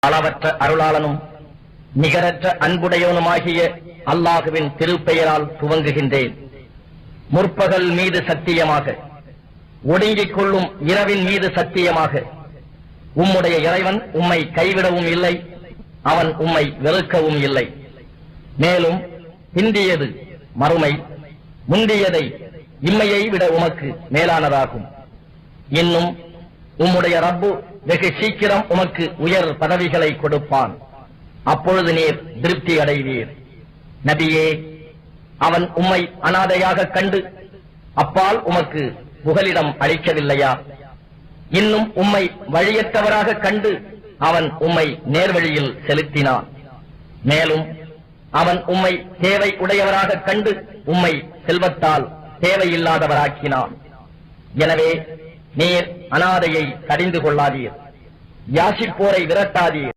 அளவற்ற அருளாளனும் நிகரற்ற அன்புடையவனுமாகிய அல்லாஹுவின் திருப்பெயரால் துவங்குகின்றேன். முற்பகல் மீது சத்தியமாக, ஒடுங்கிக் கொள்ளும் இரவின் மீது சத்தியமாக, உம்முடைய இறைவன் உம்மை கைவிடவும் இல்லை, அவன் உம்மை வெறுக்கவும் இல்லை. மேலும் பிந்தியது மறுமை, முந்தியதை இம்மையை விட உமக்கு மேலானதாகும். இன்னும் உம்முடைய ரப்பு வெகு சீக்கிரம் உமக்கு உயர் பதவிகளை கொடுப்பான். அப்பொழுது நீர் திருப்தி அடைவீர். நபியே, அவன் உம்மை அனாதையாக கண்டு அப்பால் உமக்கு புகலிடம் அளிக்கவில்லையா? இன்னும் உம்மை வழியற்றவராக கண்டு அவன் உம்மை நேர்வழியில் செலுத்தினான். மேலும் அவன் உம்மை தேவை உடையவராக கண்டு உம்மை செல்வத்தால் தேவையில்லாதவராக்கினான். எனவே நீர் அனாதையை கடிந்து கொள்ளாதீர், யாசிப்போரை விரட்டாதீர்.